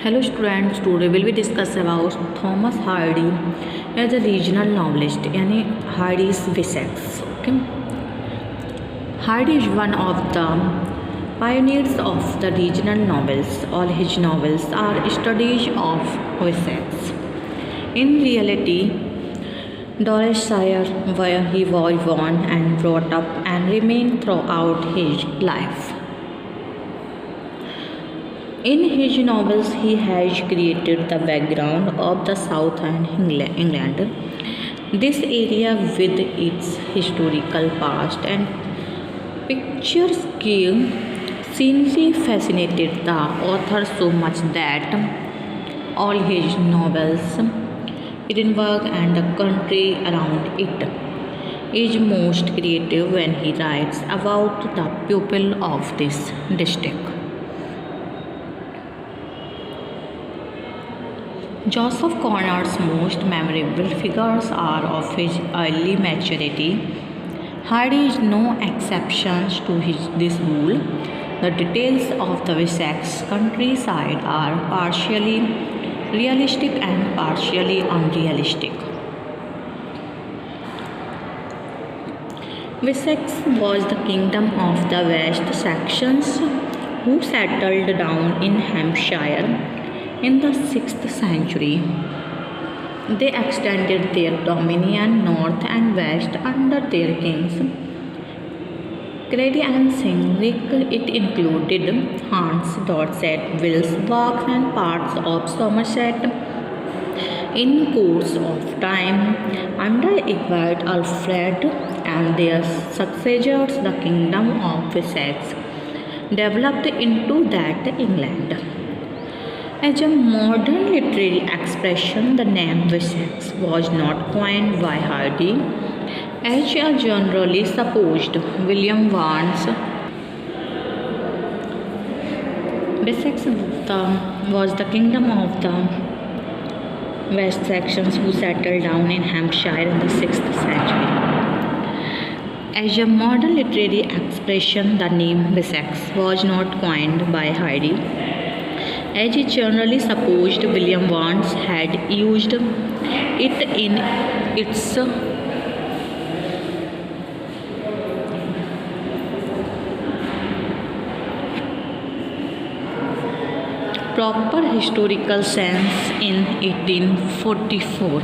Hello students, today will we discuss about Thomas Hardy as a regional novelist यानी Hardy's Wessex. Okay. Hardy is one of the pioneers of the regional novels. All his novels are studies of Wessex. In reality, Dorsetshire, where he was born and brought up and remained throughout his life. In his novels, he has created the background of the South and England. This area, with its historical past and picturesque scenery, fascinated the author so much that all his novels, Edinburgh and the country around it, is most creative when he writes about the people of this district. Joseph Conrad's most memorable figures are of his early maturity. Hardy is no exception to this rule. The details of the Wessex countryside are partially realistic and partially unrealistic. Wessex was the kingdom of the West Saxons who settled down in Hampshire in the 6th century. They extended their dominion north and west under their kings. Grady and Cynric. It included Hants, Dorset, Wilts, Berks and parts of Somerset. In course of time, under Egbert, Alfred and their successors, the kingdom of Wessex developed into that England. As a modern literary expression, the name Wessex was not coined by Hardy, as generally supposed. William Barnes. Wessex was the kingdom of the West Saxons who settled down in Hampshire in the 6th century. As a modern literary expression, the name Wessex was not coined by Hardy. As is generally supposed, William Barnes had used it in its proper historical sense in 1844.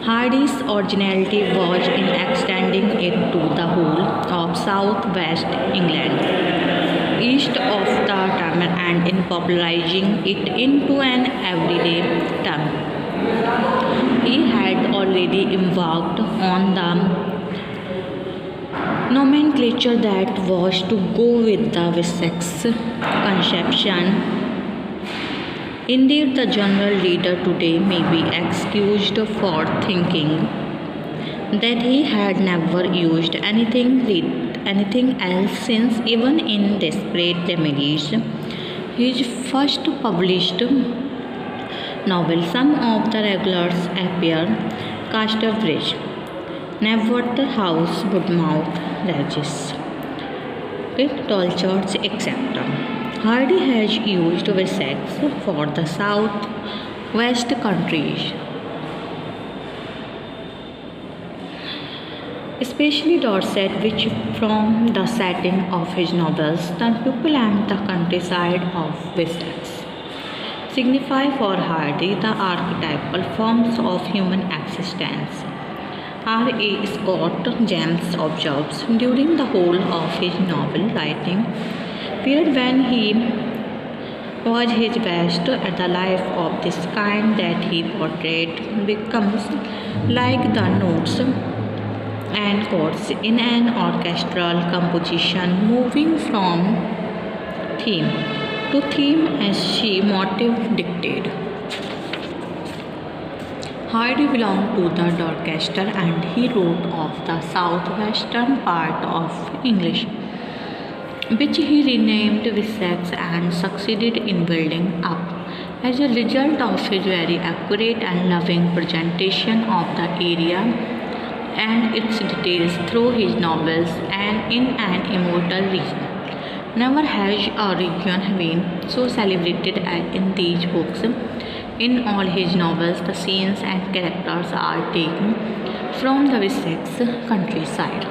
Hardy's originality was in extending it to the whole of southwest England, east of the Thames, and in popularizing it into an everyday term. He had already embarked on the nomenclature that was to go with the Wessex conception. Indeed, the general reader today may be excused for thinking that he had never used anything else since, even in Desperate Remedies, his first published novel. Some of the regulars appear: Casterbridge, Knapwater House, Bournemouth Regis, Tolchurch, etc. Hardy has used Wessex for the south west countries, especially Dorset, which from the setting of his novels, the people and the countryside of Wessex signify for Hardy the archetypal forms of human existence. R.A. Scott James observes during the whole of his novel writing period, when he was his best, at the life of this kind that he portrayed becomes like the notes and chords in an orchestral composition, moving from theme to theme as she motive dictated. Hardy belonged to the Dorchester, and he wrote of the southwestern part of English, which he renamed Wessex and succeeded in building up as a result of his very accurate and loving presentation of the area and its details through his novels and in an immortal region. Never has a region been so celebrated as in these books. In all his novels, the scenes and characters are taken from the Wessex countryside.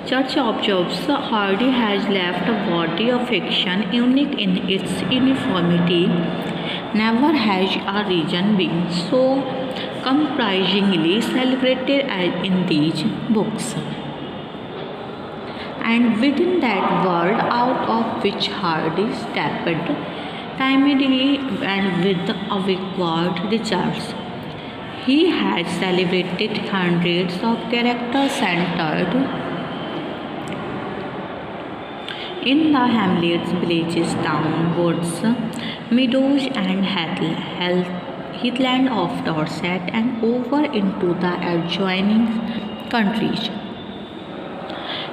Church of Jobs Hardy has left a body of fiction unique in its uniformity. Never has a region been so comprisingly celebrated as in these books. And within that world out of which Hardy stepped timidly and with awkward results. He had celebrated hundreds of characters centered in the hamlets, villages, towns, woods, meadows, and heathland of Dorset and over into the adjoining countries.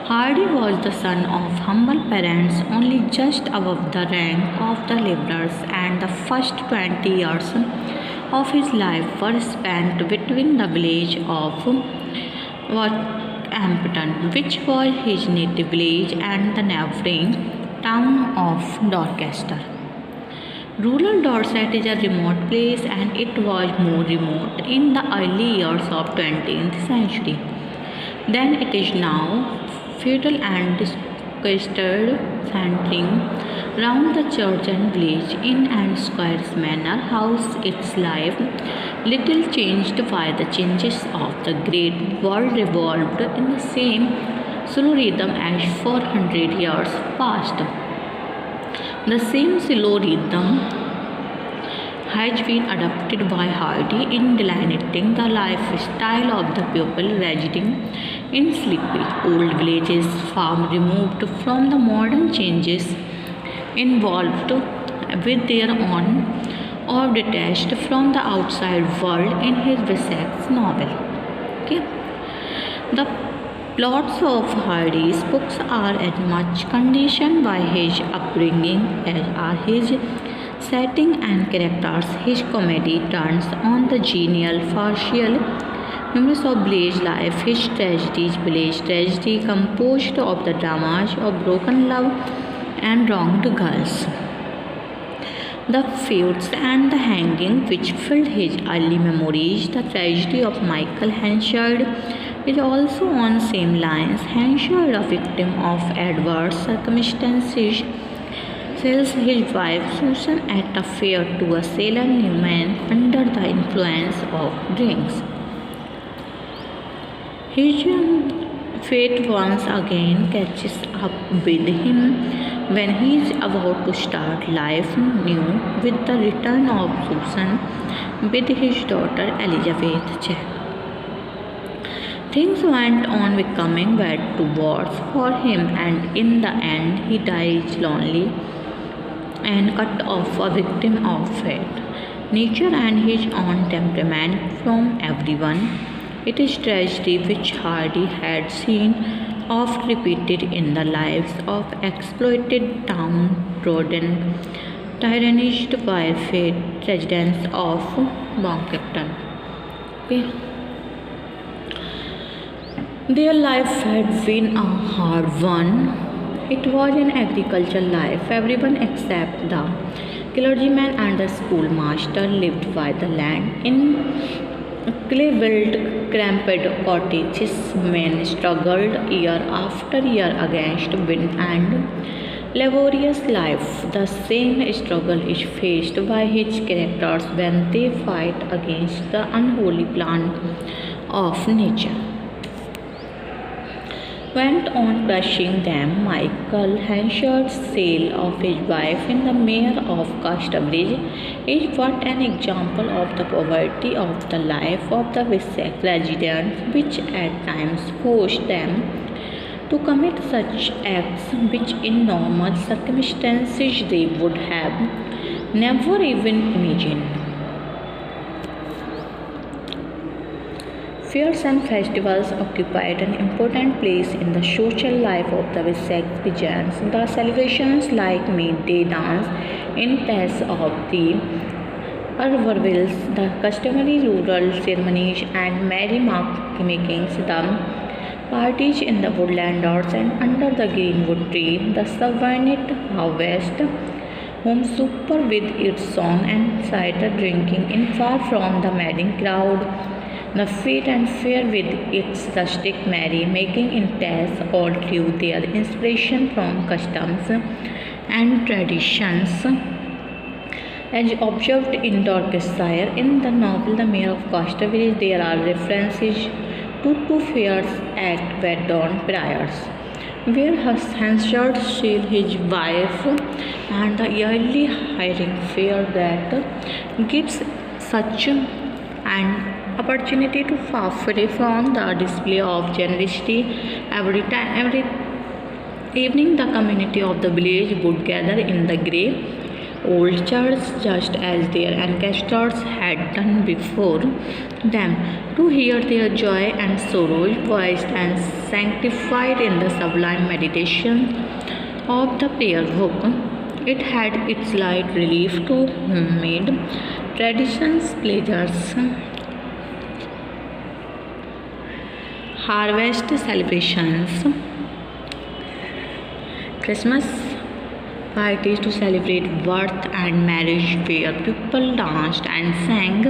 Hardy was the son of humble parents, only just above the rank of the labourers, and the first 20 years of his life were spent between the village of Wathampton, which was his native village, and the neighbouring town of Dorchester. Rural Dorset is a remote place, and it was more remote in the early years of 20th century than it is now. Feudal and sequestered, centering round the church and village in and squares manor house its life, little changed by the changes of the great world revolved in the same slow rhythm as 400 years past. The same slow rhythm has been adopted by Hardy in delineating the lifestyle of the people residing in sleepy old villages, far removed from the modern changes involved with their own or detached from the outside world in his Wessex novel. Okay. The plots of Hardy's books are as much conditioned by his upbringing as are his setting and characters. His comedy turns on the genial, farcical humors of village life. His tragedies, village tragedy, composed of the dramas of broken love and wronged girls. The feuds and the hanging which filled his early memories. The tragedy of Michael Henshard is also on same lines. Henshard, a victim of adverse circumstances, sells his wife Susan at a fair to a sailor Newman under the influence of drinks. His fate once again catches up with him when he is about to start life new with the return of Susan with his daughter Elizabeth Jack. Things went on becoming bad to worse for him, and in the end he dies lonely and cut off, a victim of fate, nature, and his own temperament from everyone. It is tragedy which Hardy had seen oft repeated in the lives of exploited, downtrodden, tyrannized by fate residents of Bonkington. Okay. Their life had been a hard one. It was an agricultural life. Everyone except the clergyman and the schoolmaster lived by the land. In clay-built, cramped cottages, men struggled year after year against wind and laborious life. The same struggle is faced by his characters when they fight against the unholy plan of nature. Went on crushing them. Michael Henshard's sale of his wife in the mayor of Casterbridge is but an example of the poverty of the life of the Wessex residents, which at times forced them to commit such acts which in normal circumstances they would have never even imagined. Fairs and festivals occupied an important place in the social life of the Wessex peasants. The celebrations like midday dance in Pass of the Urvervilles, the customary rural ceremonies and merry makings, the Parties in the woodlands and under the greenwood tree, the Savanite harvest, home super with its song and cider drinking in far from the madding crowd, the fit and fair with its rustic merry making in tales all drew their inspiration from customs and traditions. As observed in Dorsetshire, in the novel The Mayor of Casterbridge, there are references to two fairs at Verdon Priors, where Hansard sees his wife, and the yearly hiring fair that gives such an opportunity to far free from the display of generosity. Every evening, the community of the village would gather in the grey old church, just as their ancestors had done before them, to hear their joy and sorrows voiced and sanctified in the sublime meditation of the prayer book. It had its light relief to homemade traditions, pleasures, harvest celebrations, Christmas parties to celebrate birth and marriage, where people danced and sang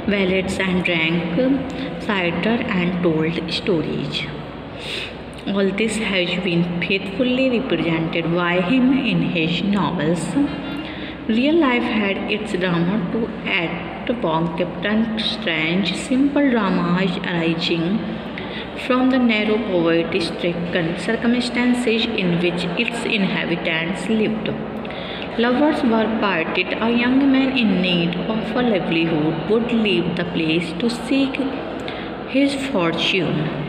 ballads and drank cider and told stories. All this has been faithfully represented by him in his novels. Real life had its drama to add upon Captain Strange, simple dramas arising from the narrow poverty-stricken circumstances in which its inhabitants lived. Lovers were parted. A young man in need of a livelihood would leave the place to seek his fortune.